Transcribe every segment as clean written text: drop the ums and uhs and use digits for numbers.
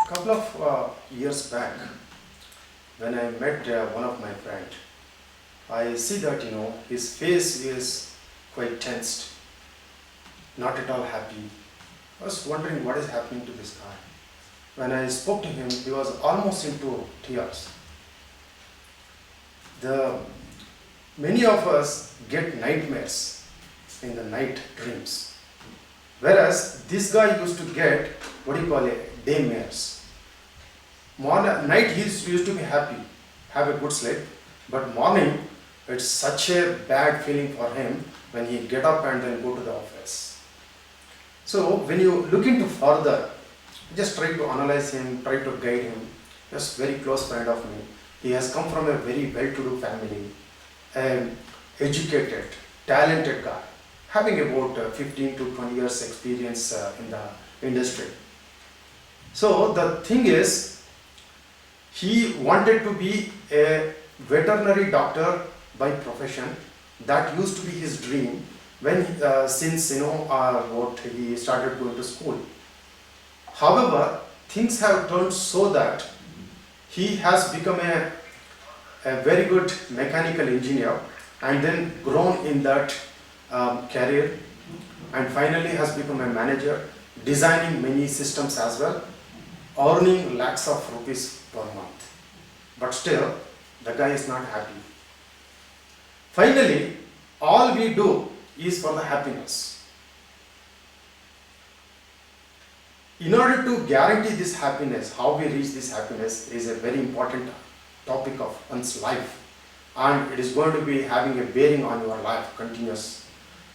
Couple of years back, when I met one of my friend, I see that his face is quite tensed, not at all happy. I was wondering what is happening to this guy. When I spoke to him, he was almost into tears. The many of us get nightmares in the night dreams, whereas this guy used to get what do you call it, daymares. Night he used to be happy, have a good sleep, but morning it's such a bad feeling for him when he get up and then go to the office. So when you look into further, just try to analyze him, try to guide him. Just very close friend of me. He has come from a very well-to-do family, educated, talented guy, having about 15 to 20 years experience in the industry. So the thing is, he wanted to be a veterinary doctor by profession. That used to be his dream when since what he started going to school. However, things have turned so that he has become a very good mechanical engineer and then grown in that career, and finally has become a manager, designing many systems as well, earning lakhs of rupees per month. But still, the guy is not happy. Finally, all we do is for the happiness. In order to guarantee this happiness, how we reach this happiness is a very important topic of one's life, and it is going to be having a bearing on your life continuous,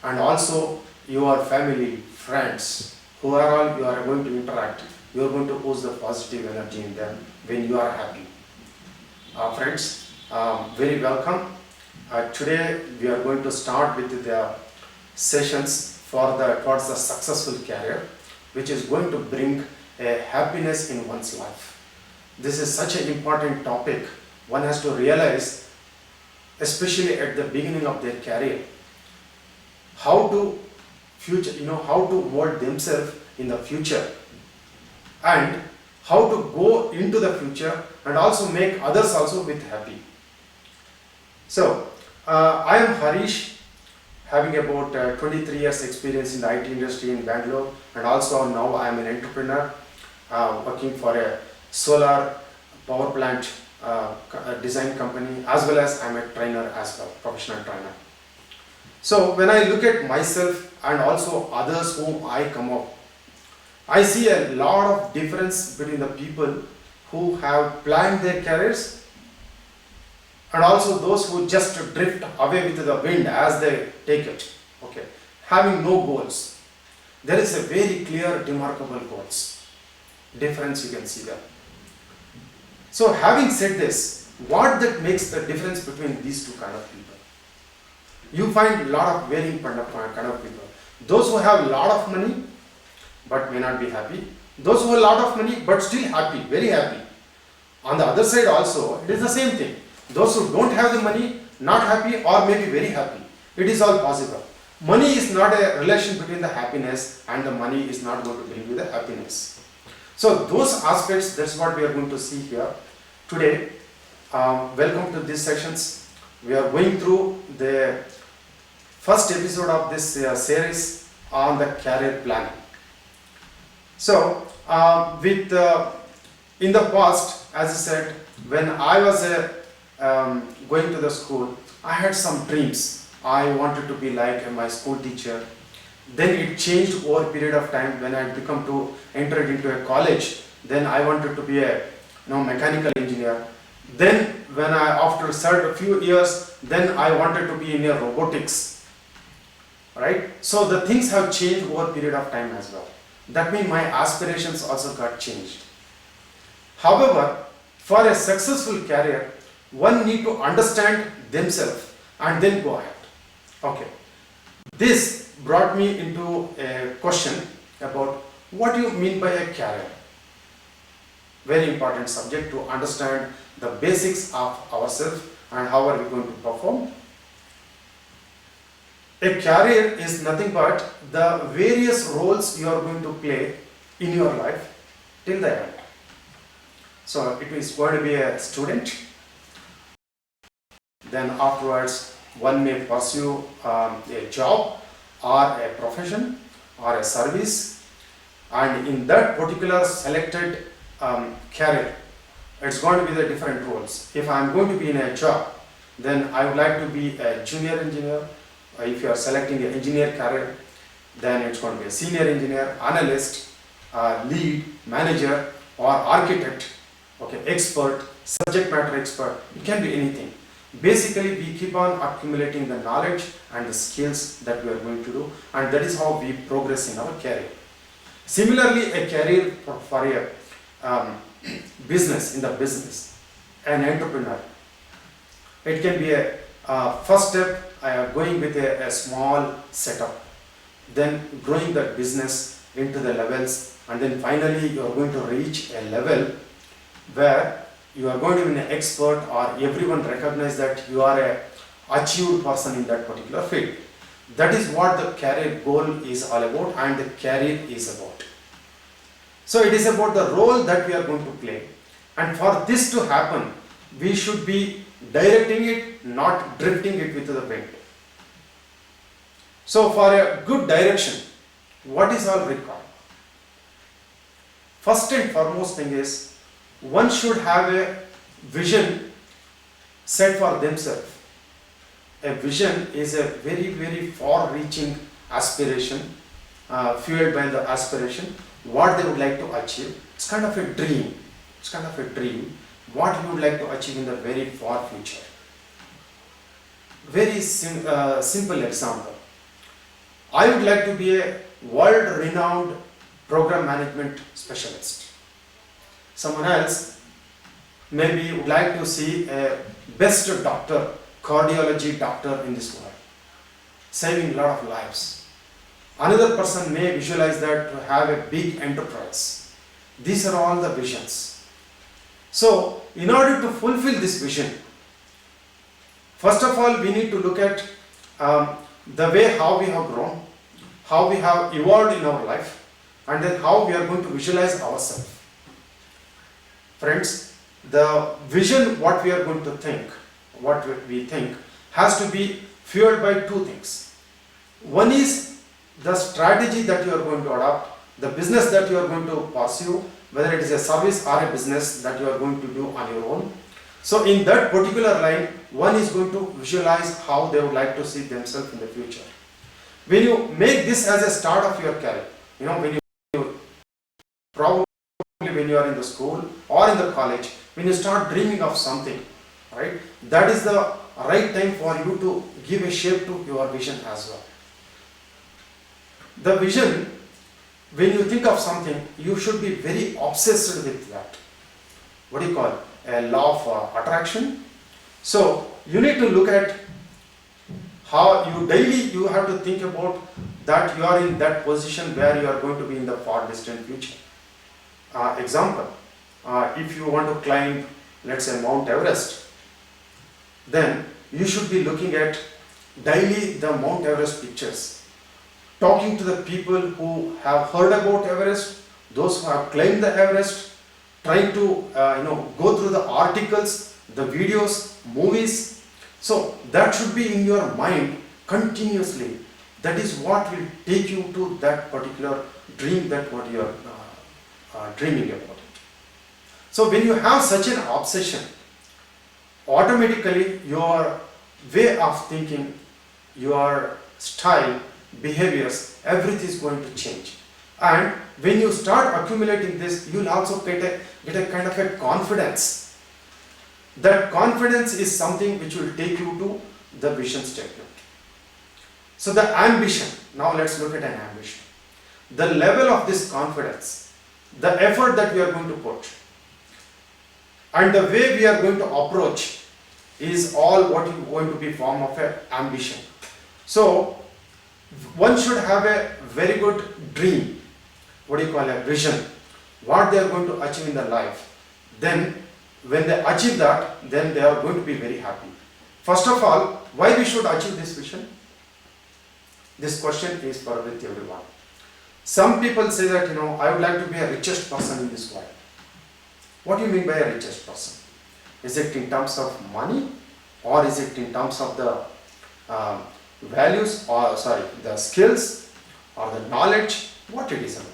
and also your family, friends, who are all you are going to interact. You are going to pose the positive energy in them when you are happy. Friends, very welcome. Today we are going to start with the sessions towards the successful career, which is going to bring a happiness in one's life. This is such an important topic. One has to realize, especially at the beginning of their career, how to how to mold themselves in the future, and how to go into the future and also make others also with happy. So, I am Harish, having about 23 years experience in the IT industry in Bangalore, and also now I am an entrepreneur working for a solar power plant design company, as well as I am a trainer as well, professional trainer. So when I look at myself and also others whom I come up, I see a lot of difference between the people who have planned their careers and also those who just drift away with the wind as they take it. Okay, having no goals. There is a very clear, demarkable goals. Difference you can see there. So having said this, what that makes the difference between these two kind of people? You find a lot of varying kind of people. Those who have a lot of money but may not be happy. Those who have a lot of money but still happy, very happy. On the other side also, it is the same thing. Those who don't have the money, not happy or maybe very happy. It is all possible. Money is not a relation between the happiness, and the money is not going to bring you the happiness. So those aspects, that's what we are going to see here today. Welcome to these sessions. We are going through the first episode of this series on the career planning. So, in the past, as I said, when I was going to the school, I had some dreams. I wanted to be like my school teacher. Then it changed over a period of time when I entered into a college. Then I wanted to be a mechanical engineer. Then when after a few years, then I wanted to be in a robotics. Right? So the things have changed over a period of time as well. That means my aspirations also got changed. However, for a successful career, one need to understand themselves and then go ahead. Okay. This brought me into a question about what do you mean by a career? Very important subject to understand the basics of ourselves and how are we going to perform. A career is nothing but the various roles you are going to play in your life till the end. So it is going to be a student. Then afterwards, one may pursue a job or a profession or a service, and in that particular selected career, it's going to be the different roles. If I am going to be in a job, then I would like to be a junior engineer. If you are selecting an engineer career, then it's going to be a senior engineer, analyst, lead, manager, or architect, okay, expert, subject matter expert. It can be anything. Basically, we keep on accumulating the knowledge and the skills that we are going to do, and that is how we progress in our career. Similarly, a career for a business, in the business, an entrepreneur. It can be a first step, going with a small setup, then growing that business into the levels, and then finally you are going to reach a level where you are going to be an expert, or everyone recognize that you are a achieved person in that particular field. That is what the career goal is all about, and the career is about. So it is about the role that we are going to play, and for this to happen, we should be directing it, not drifting it with the wind. So for a good direction, what is all required? First and foremost thing is, one should have a vision set for themselves. A vision is a very, very far-reaching aspiration, fueled by the aspiration, what they would like to achieve. It's kind of a dream. It's kind of a dream, what you would like to achieve in the very far future. Very simple example. I would like to be a world-renowned program management specialist. Someone else maybe would like to see a best doctor, cardiology doctor in this world, saving a lot of lives. Another person may visualize that to have a big enterprise. These are all the visions. So, in order to fulfill this vision, first of all, we need to look at the way how we have grown, how we have evolved in our life, and then how we are going to visualize ourselves. Friends, the vision, what we are going to think, what we think, has to be fueled by two things. One is the strategy that you are going to adopt, the business that you are going to pursue, whether it is a service or a business that you are going to do on your own. So in that particular line, one is going to visualize how they would like to see themselves in the future. When you make this as a start of your career, when you probably when you are in the school or in the college, when you start dreaming of something, right, that is the right time for you to give a shape to your vision as well. The vision, when you think of something, you should be very obsessed with that. What do you call it? A law of attraction. So you need to look at how you have to think about that you are in that position where you are going to be in the far distant future. Example, if you want to climb, let's say, Mount Everest, then you should be looking at daily the Mount Everest pictures, talking to the people who have heard about Everest, those who have climbed the Everest, trying to go through the articles, the videos, movies. So that should be in your mind continuously. That is what will take you to that particular dream, that what you are dreaming about it. So when you have such an obsession, automatically your way of thinking, your style, behaviors, everything is going to change. And when you start accumulating this, you will also get a kind of a confidence. That confidence is something which will take you to the vision statement. So the ambition, now let's look at an ambition. The level of this confidence, the effort that we are going to put, and the way we are going to approach is all what is going to be form of an ambition. So one should have a very good dream, what do you call a vision, what they are going to achieve in their life. Then when they achieve that, then they are going to be very happy. First of all, why we should achieve this vision? This question is for with everyone. Some people say that, I would like to be a richest person in this world. What do you mean by a richest person? Is it in terms of money, or is it in terms of the values, or sorry, the skills or the knowledge? What it is about?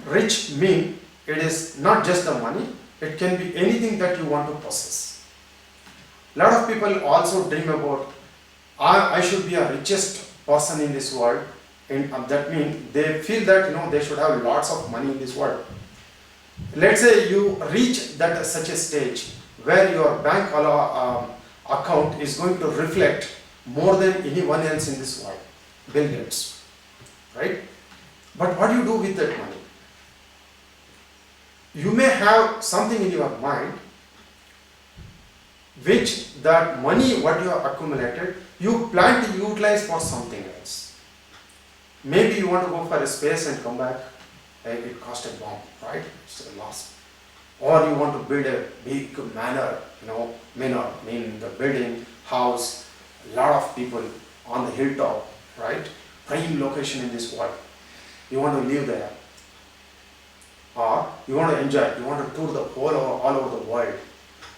Rich mean it is not just the money, it can be anything that you want to possess. Lot of people also dream about, I should be a richest person in this world, and that means they feel that they should have lots of money in this world. Let's say you reach that such a stage where your bank account is going to reflect more than anyone else in this world, Bill Gates, right? But what do you do with that money? You may have something in your mind which that money what you have accumulated, you plan to utilize for something else. Maybe you want to go for a space and come back, it cost a bomb, right? It's a loss. Or you want to build a big manor, mean the building, house, a lot of people on the hilltop, right? Prime location in this world. You want to live there. Or you want to enjoy, you want to tour all over the world.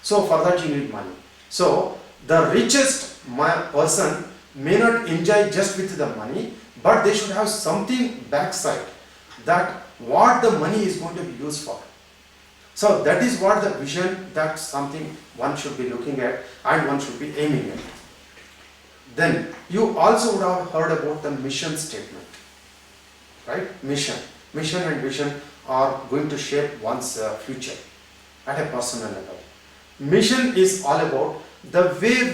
So for that you need money. So the richest person may not enjoy just with the money, but they should have something backside, that what the money is going to be used for. So that is what the vision, that's something one should be looking at and one should be aiming at. Then you also would have heard about the mission statement, right? Mission and vision are going to shape one's future at a personal level. Mission is all about the way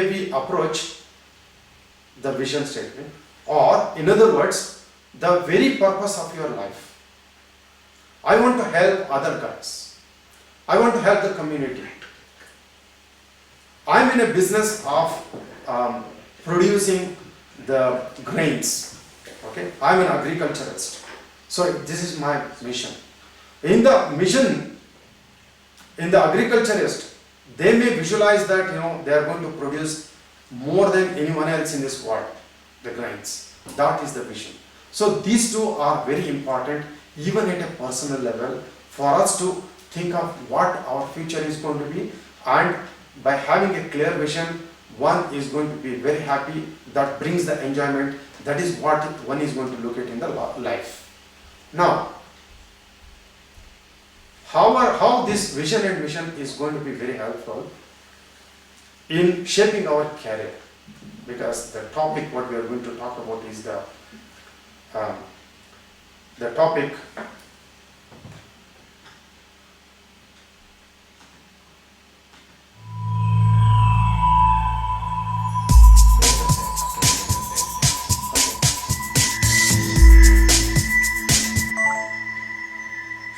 we approach the vision statement, or in other words, the very purpose of your life. I want to help other guys. I want to help the community. I'm in a business of producing the grains. Okay, I'm an agriculturist. So this is my mission. In the mission, in the agriculturist, they may visualize that they are going to produce more than anyone else in this world, the grains. That is the vision. So these two are very important, even at a personal level, for us to think of what our future is going to be, and by having a clear vision, one is going to be very happy, that brings the enjoyment. That is what one is going to look at in the life. Now, how this vision and mission is going to be very helpful in shaping our career, because the topic what we are going to talk about is the topic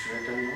should I tell you?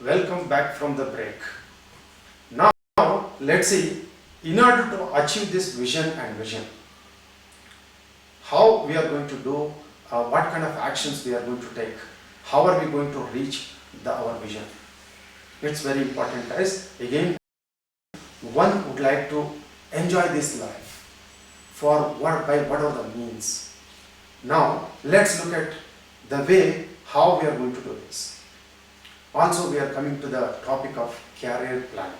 Welcome back from the break. Now, let's see, in order to achieve this vision, how we are going to do, what kind of actions we are going to take, how are we going to reach our vision. It's very important, guys. Again, one would like to enjoy this life by whatever the means. Now, let's look at the way how we are going to do this. Also, we are coming to the topic of career planning.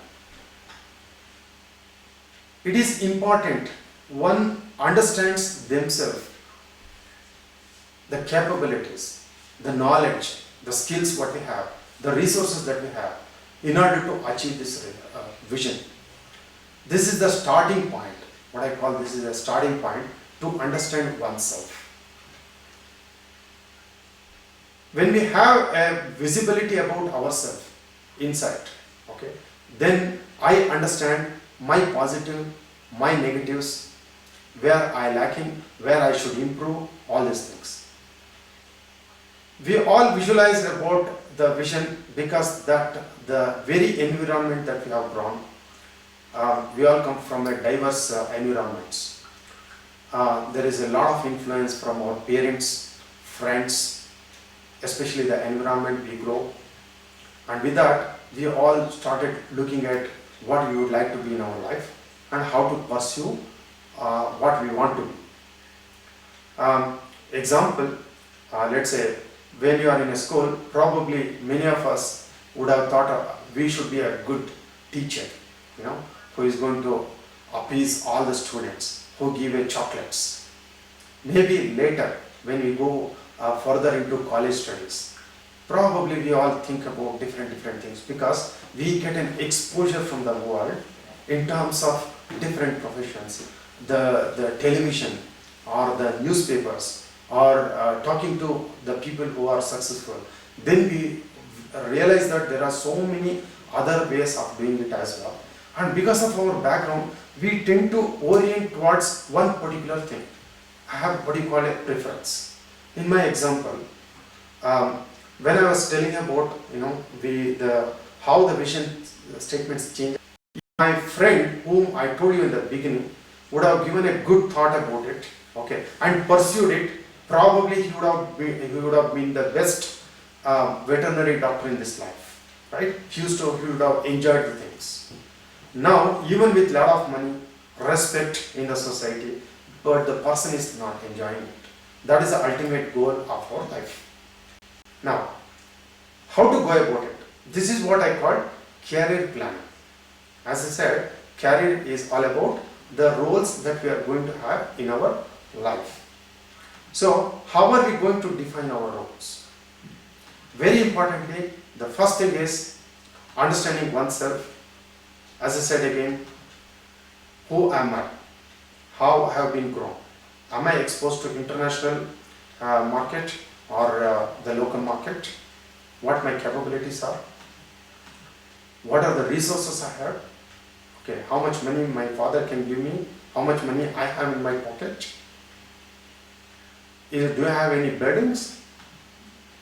It is important one understands themselves, the capabilities, the knowledge, the skills what we have, the resources that we have in order to achieve this vision. This is the starting point. What I call this is a starting point to understand oneself. When we have a visibility about ourselves inside, okay, then I understand my positive, my negatives, where I lacking, where I should improve, all these things. We all visualize about the vision because that the very environment that we have grown, we all come from a diverse environments. There is a lot of influence from our parents, friends, especially the environment we grow. And with that, we all started looking at what we would like to be in our life and how to pursue what we want to be. Example, let's say when you are in a school, probably many of us would have thought we should be a good teacher, who is going to appease all the students, who give away chocolates. Maybe later, when we go further into college studies, probably we all think about different things because we get an exposure from the world in terms of different professions, the television or the newspapers, or talking to the people who are successful. Then we realize that there are so many other ways of doing it as well. And because of our background, we tend to orient towards one particular thing. I have what you call a preference. In my example, when I was telling about how the vision statements change, my friend whom I told you in the beginning would have given a good thought about it, okay, and pursued it. Probably he would have been the best veterinary doctor in this life, right? He would have enjoyed the things. Now, even with lot of money, respect in the society, but the person is not enjoying it. That is the ultimate goal of our life. Now, how to go about it? This is what I call career planning. As I said, career is all about the roles that we are going to have in our life. So, how are we going to define our roles? Very importantly, the first thing is understanding oneself. As I said again, who am I? How I have been grown? Am I exposed to international market or the local market? What my capabilities are? What are the resources I have? Okay, how much money my father can give me? How much money I have in my pocket? Do I have any burdens?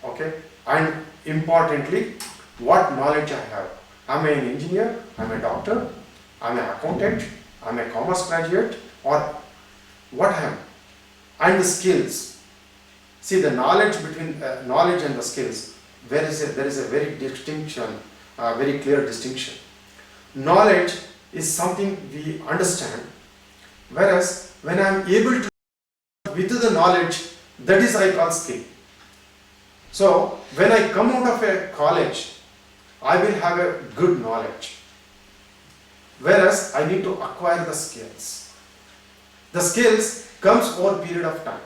Okay, and importantly, what knowledge I have? Am I an engineer? Am I a doctor? Am I an accountant? Am I a commerce graduate? Or what I am? And the skills. See, the knowledge between knowledge and the skills, there is a very very clear distinction. Knowledge is something we understand, whereas when I am able to with the knowledge, that is I call skill. So when I come out of a college, I will have a good knowledge, whereas I need to acquire the skills. The skills comes over a period of time.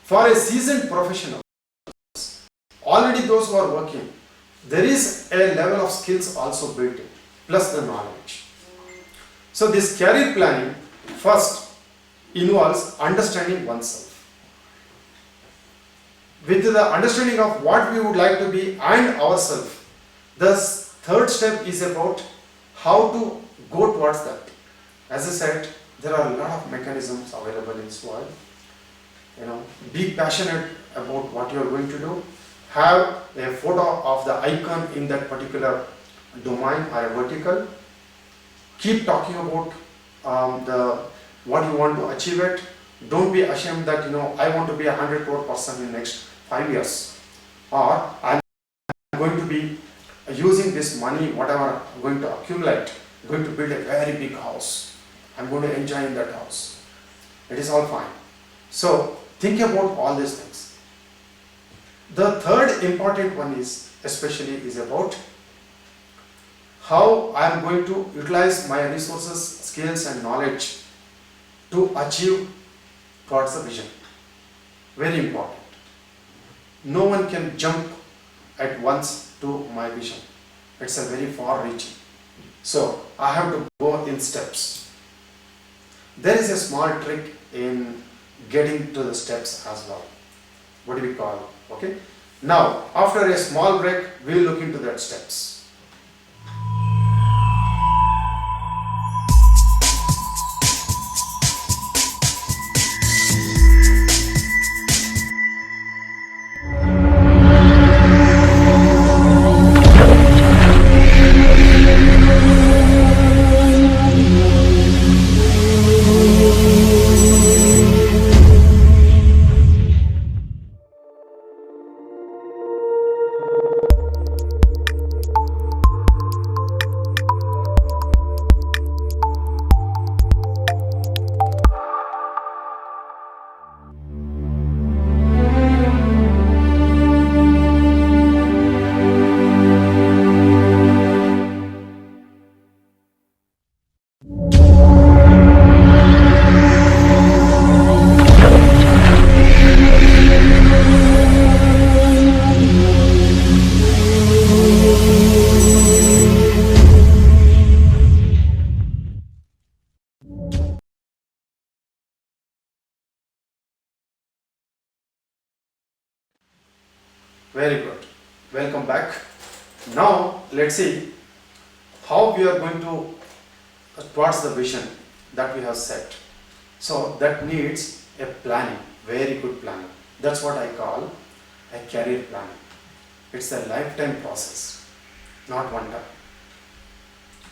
For a seasoned professional, already those who are working, there is a level of skills also built in, plus the knowledge. So this career planning first involves understanding oneself. With the understanding of what we would like to be and ourselves, the third step is about how to go towards that. As I said, there are a lot of mechanisms available in this world. Be passionate about what you are going to do. Have a photo of the icon in that particular domain or a vertical. Keep talking about what you want to achieve it. Don't be ashamed that I want to be 100 crore person in next 5 years, or I'm going to be using this money, whatever I'm going to accumulate, going to build a very big house. I'm going to enjoy in that house. It is all fine. So think about all these things. The third important one is about how I am going to utilize my resources, skills and knowledge to achieve towards the vision. Very important. No one can jump at once to my vision. It's a very far reaching. So I have to go in steps. There is a small trick in getting to the steps as well. What do we call? Okay. Now, after a small break, we'll look into that steps. Very good. Welcome back. Now, let's see how we are going to towards the vision that we have set. So that needs a planning, very good planning. That's what I call a career planning. It's a lifetime process, not one time.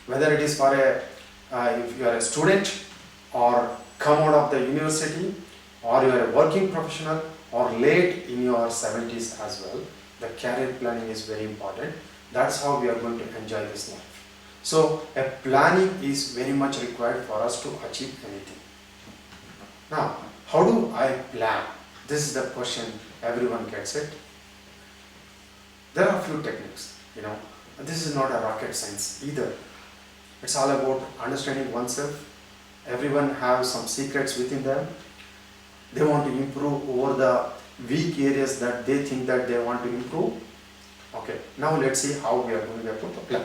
Whether it is for if you are a student or come out of the university, or you are a working professional, or late in your 70s as well, the career planning is very important. That's how we are going to enjoy this life. So a planning is very much required for us to achieve anything. Now, how do I plan? This is the question everyone gets it. There are a few techniques, This is not a rocket science either. It's all about understanding oneself. Everyone has some secrets within them. They want to improve over the weak areas that they think that they want to improve. Okay, now let's see how we are going to put a plan.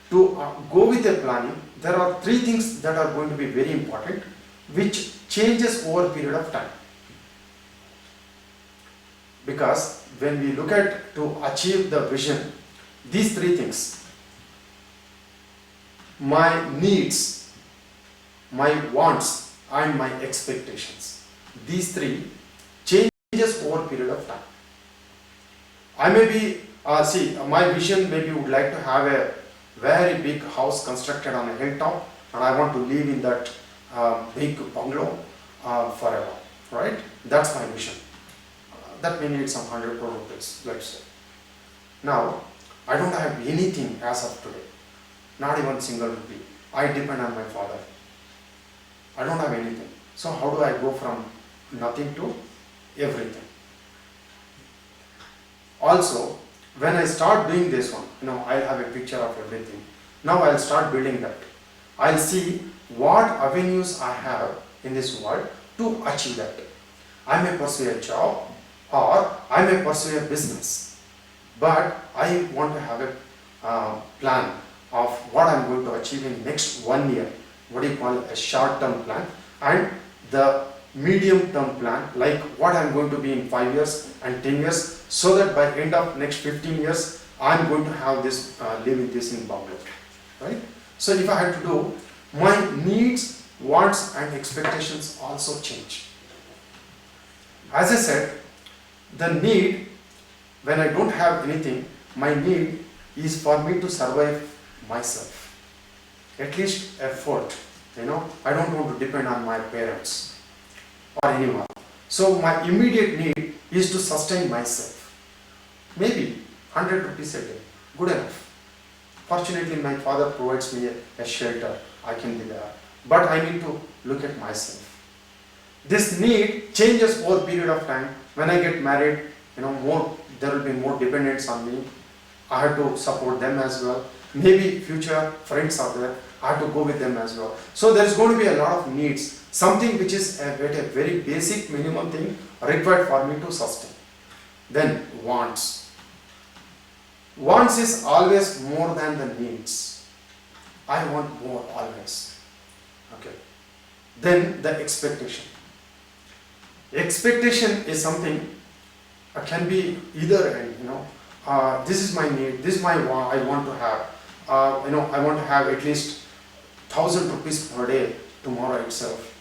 To go with a planning, there are three things that are going to be very important, which changes over a period of time. Because when we look at to achieve the vision, these three things, my needs, my wants, and my expectations, these three changes over a period of time. I may be, my vision maybe would like to have a very big house constructed on a hilltop, and I want to live in that big bungalow forever, right? That's my vision. That may need some 100 crore rupees, let's say. Now, I don't have anything as of today, not even single rupee. I depend on my father. I don't have anything. So how do I go from nothing to everything? Also, when I start doing this one, I'll have a picture of everything. Now I'll start building that. I'll see what avenues I have in this world to achieve that. I may pursue a job or I may pursue a business, but I want to have a plan of what I'm going to achieve in next 1 year. What do you call a short-term plan, and the medium-term plan, like what I'm going to be in 5 years and 10 years, so that by end of next 15 years, I'm going to have this, live with this in Bangladesh, right? So if I had to do, my needs, wants and expectations also change. As I said, the need, when I don't have anything, my need is for me to survive myself. At least effort, I don't want to depend on my parents or anyone. So my immediate need is to sustain myself. Maybe 100 rupees a day, good enough. Fortunately, my father provides me a shelter, I can be there. But I need to look at myself. This need changes over a period of time. When I get married, there will be more dependence on me. I have to support them as well. Maybe future friends are there, I have to go with them as well. So there is going to be a lot of needs, something which is a very basic minimum thing required for me to sustain. Then wants. Wants is always more than the needs. I want more always. Okay. Then the expectation. Expectation is something can be either end, this is my need, this is my I want to have, I want to have at least 1,000 rupees per day tomorrow itself,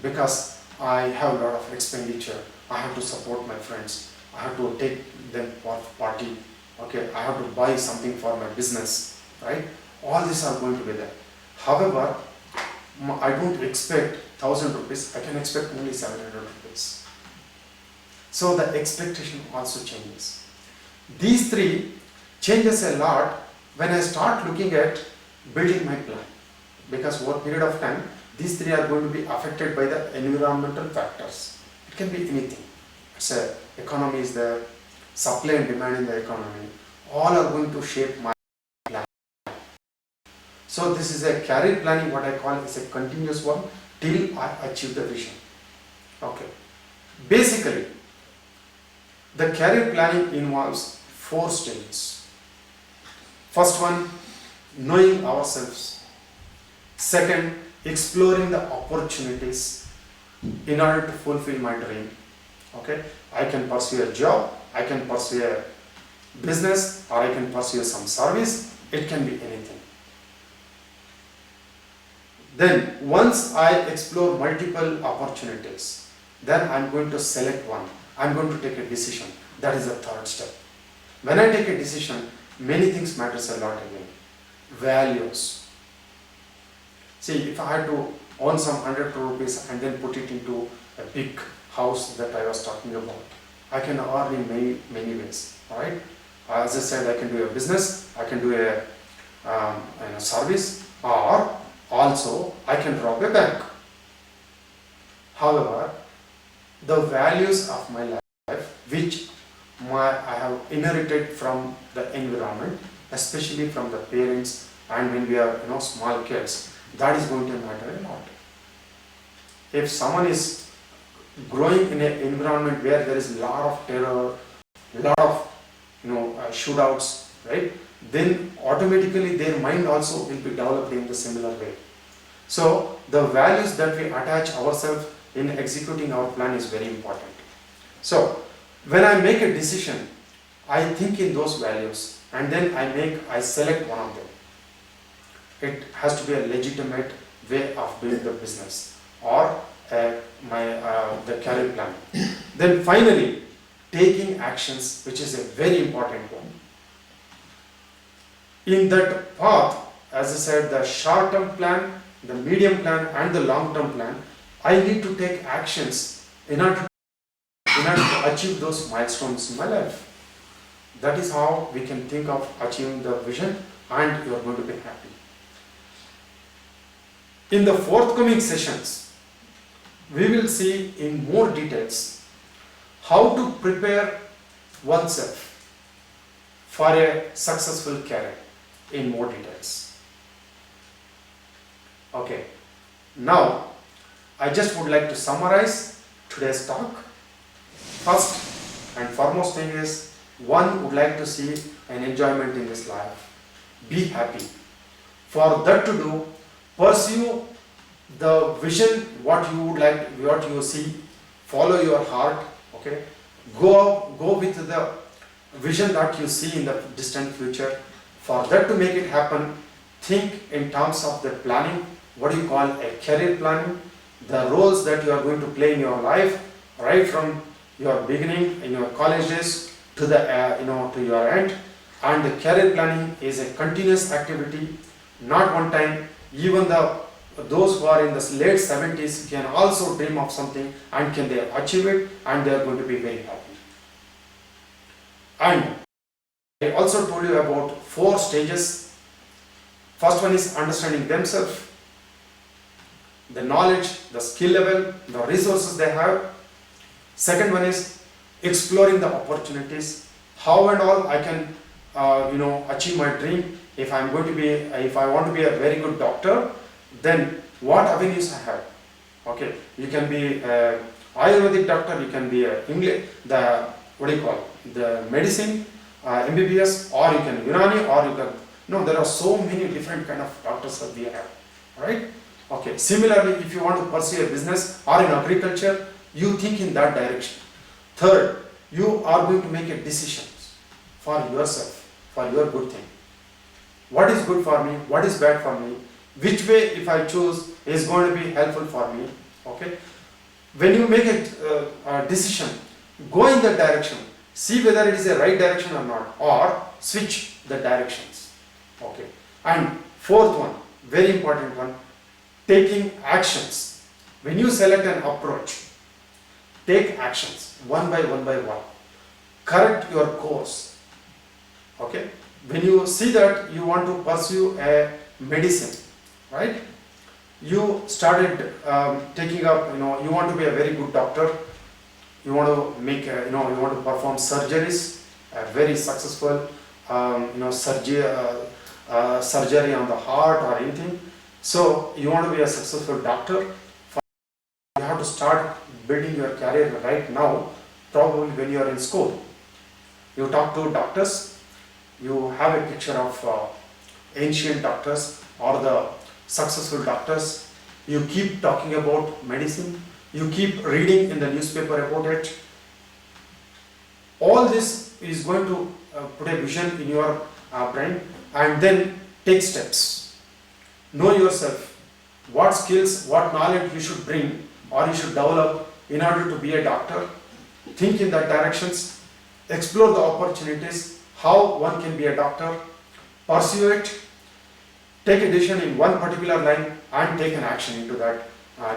because I have a lot of expenditure, I have to support my friends, I have to take them for party, okay, I have to buy something for my business, right? All these are going to be there. However, I don't expect 1,000 rupees, I can expect only 700 rupees. So the expectation also changes. These three changes a lot when I start looking at building my plan. Because over a period of time, these three are going to be affected by the environmental factors. It can be anything. It's a economy is there, supply and demand in the economy, all are going to shape my plan. So this is a career planning, what I call is a continuous one till I achieve the vision. Okay. Basically, the career planning involves 4 stages. First one, knowing ourselves. Second, exploring the opportunities in order to fulfill my dream. Okay, I can pursue a job, I can pursue a business, or I can pursue some service. It can be anything. Then once I explore multiple opportunities, then I'm going to select one. I'm going to take a decision. That is the third step. When I take a decision, many things matters a lot again. Values. See, if I had to own some 100 crore rupees and then put it into a big house that I was talking about, I can earn in many ways. Alright? As I said, I can do a business, I can do a service, or also I can rob a bank. However, the values of my life, which I have inherited from the environment, especially from the parents, and when we are small kids, that is going to matter a lot. If someone is growing in an environment where there is a lot of terror, lot of shootouts, right? Then automatically their mind also will be developed in the similar way. So the values that we attach ourselves in executing our plan is very important. So when I make a decision, I think in those values, and then I select one of them. It has to be a legitimate way of doing the business or the career plan. Then finally, taking actions, which is a very important one. In that path, as I said, the short-term plan, the medium plan, and the long-term plan, I need to take actions in order to achieve those milestones in my life. That is how we can think of achieving the vision, and you are going to be happy. In the forthcoming sessions, we will see in more details how to prepare oneself for a successful career in more details. Okay, now I just would like to summarize today's talk. First and foremost thing is, one would like to see an enjoyment in this life. Be happy. For that to do, pursue the vision, what you would like, what you see, follow your heart, okay? Go with the vision that you see in the distant future. For that to make it happen, think in terms of the planning, what do you call a career planning, the roles that you are going to play in your life, right from your beginning in your college days to the to your end. And the career planning is a continuous activity, not one time. Even those who are in the late 70s can also dream of something, and can they achieve it, and they are going to be very happy. And I also told you about 4 stages. First one is understanding themselves, the knowledge, the skill level, the resources they have. Second one is exploring the opportunities, how and all I can achieve my dream. If I want to be a very good doctor, then what avenues I have. Okay, you can be a Ayurvedic doctor, you can be the medicine, MBBS, or you can Unani, or you can, there are so many different kind of doctors that we have, right? Okay, similarly, if you want to pursue a business or in agriculture, you think in that direction. Third, you are going to make a decision for yourself, for your good thing. What is good for me? What is bad for me? Which way, if I choose, is going to be helpful for me? Okay. When you make a decision, go in that direction. See whether it is a right direction or not, or switch the directions. Okay. And fourth one, very important one, taking actions. When you select an approach, take actions one by one. Correct your course. Okay. When you see that you want to pursue a medicine, right? You started taking up, you want to be a very good doctor. You want to make, you want to perform surgeries, very successful, surgery on the heart or anything. So you want to be a successful doctor. You have to start building your career right now, probably when you are in school. You talk to doctors, you have a picture of ancient doctors or the successful doctors. You keep talking about medicine, you keep reading in the newspaper about it. All this is going to put a vision in your brain, and then take steps. Know yourself, what skills, what knowledge you should bring or you should develop in order to be a doctor. Think in that directions, explore the opportunities, how one can be a doctor, pursue it, take a decision in one particular line and take an action into that,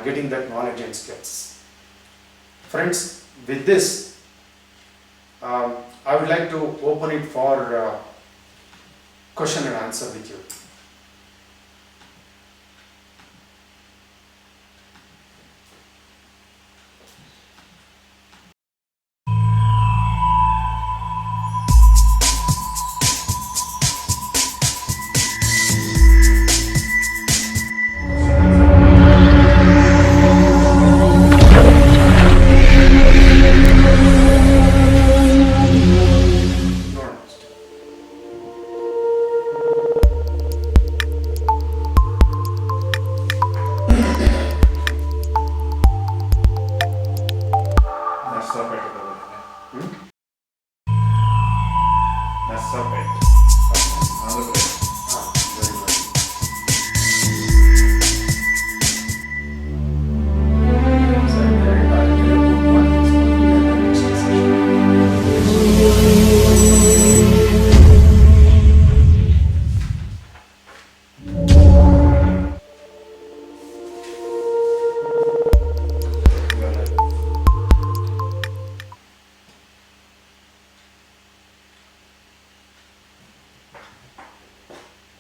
getting that knowledge and skills. Friends, with this, I would like to open it for question and answer with you.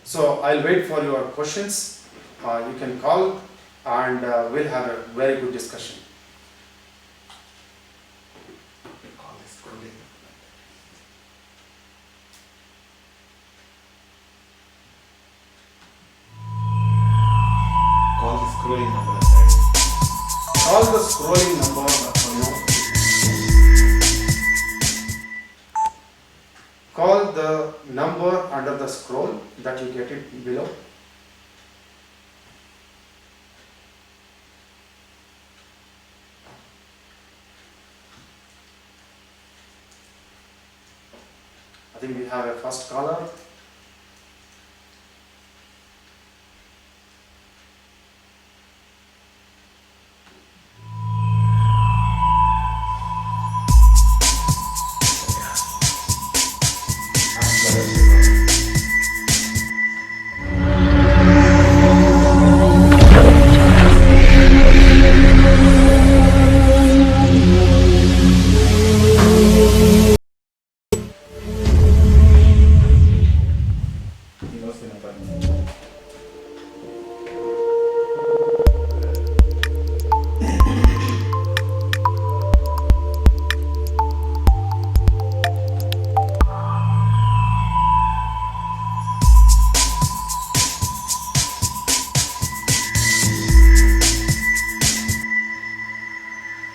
So I'll wait for your questions. You can call and we'll have a very good discussion. Call the scrolling number. Call the scrolling number. Call the number under the scroll that you get it below. I think we have a first caller.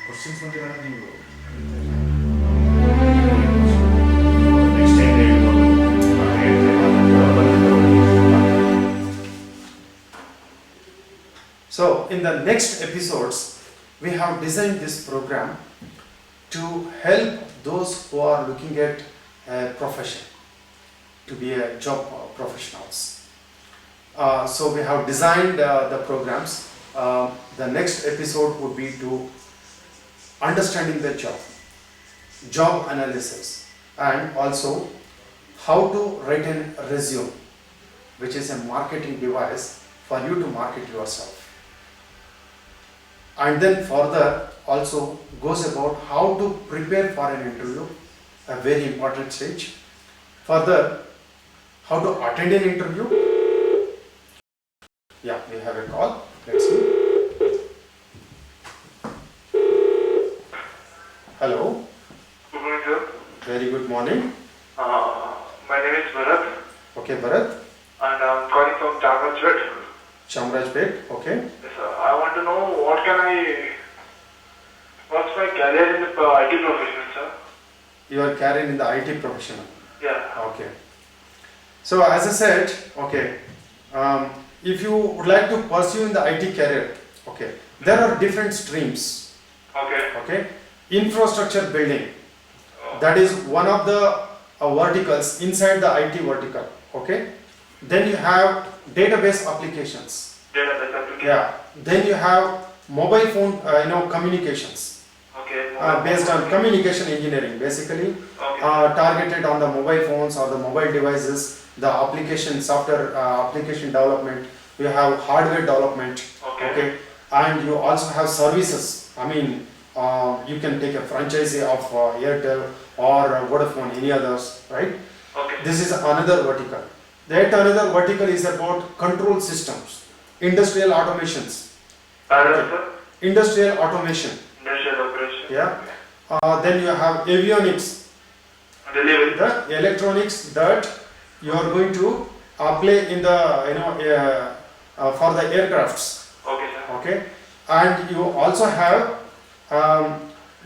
Questions from the next So in the next episodes, we have designed this program to help those who are looking at a profession, to be a job professionals. So we have designed the programs. The next episode would be to understanding the job analysis, and also how to write a resume, which is a marketing device for you to market yourself. And then further also goes about how to prepare for an interview, a very important stage. Further, how to attend an interview. Yeah, we have a call. Let's see. Hello. Good morning, sir. Very good morning. My name is Bharat, Okay, Bharat. and I'm calling from Chamrajpet. Chamrajpet. Okay. Yes, sir. I want to know what's my career in the IT profession, sir? You are carrying in the IT professional. Yeah. Okay. So as I said, okay, if you would like to pursue in the IT career, okay, there are different streams. Okay. Okay. Infrastructure building. That is one of the verticals inside the IT vertical. Okay. Then you have database applications. Database application. Yeah. Then you have mobile phone, communications. Okay. Based on communication engineering, basically Okay. targeted on the mobile phones or the mobile devices, the application software, application development. You have hardware development. Okay. And you also have services. I mean, you can take a franchise of Airtel or Vodafone, any others, right? Okay. This is another vertical. That another vertical is about control systems, industrial automations, Parallel, sir. industrial automation. Industrial operation. Yeah. Then you have avionics, Delivery. the electronics that you are going to play in the for the aircrafts. Okay, sir. Okay. And you also have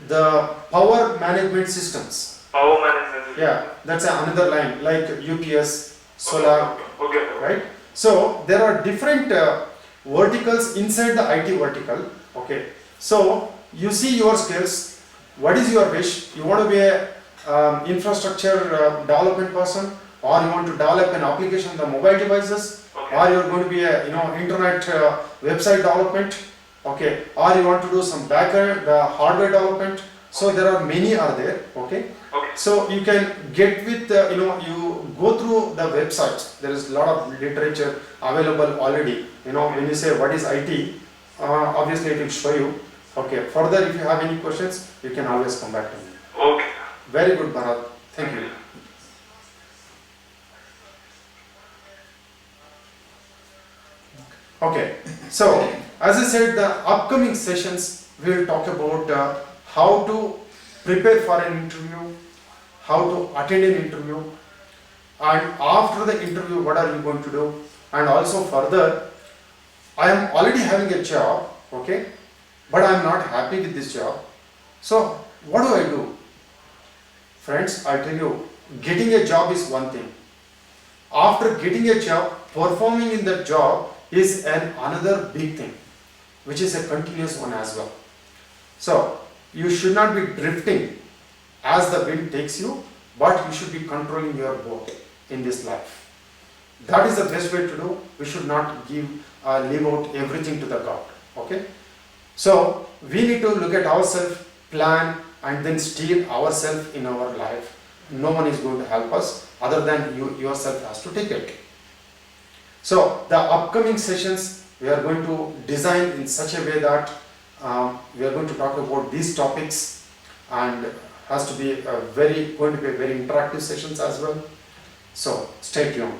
the power management systems. Power management. system. Yeah, that's another line like UPS, solar, Okay, sir. right? So there are different verticals inside the IT vertical. Okay. So you see your skills. What is your wish? You want to be a infrastructure development person, or you want to develop an application on the mobile devices, Okay. or you're going to be a internet website development, okay, or you want to do some backend hardware development. So there are many are there, okay. Okay. So you can get with you go through the websites. There is a lot of literature available already. When you say what is IT, obviously it will show you. Okay. Further, if you have any questions, you can always come back to me. Okay. Very good, Bharat. Thank you. Okay, so as I said, the upcoming sessions we will talk about how to prepare for an interview, how to attend an interview, and after the interview what are you going to do, and also further, I am already having a job, okay, but I am not happy with this job. So what do I do? Friends, I tell you, getting a job is one thing. After getting a job, performing in that job is another big thing, which is a continuous one as well. So you should not be drifting as the wind takes you, but you should be controlling your boat in this life. That is the best way to do. We should not leave out everything to the God. Okay. So we need to look at ourselves, plan, and then steer ourselves in our life. No one is going to help us other than you yourself has to take it. So the upcoming sessions we are going to design in such a way that we are going to talk about these topics, and has to be going to be very interactive sessions as well. So stay tuned.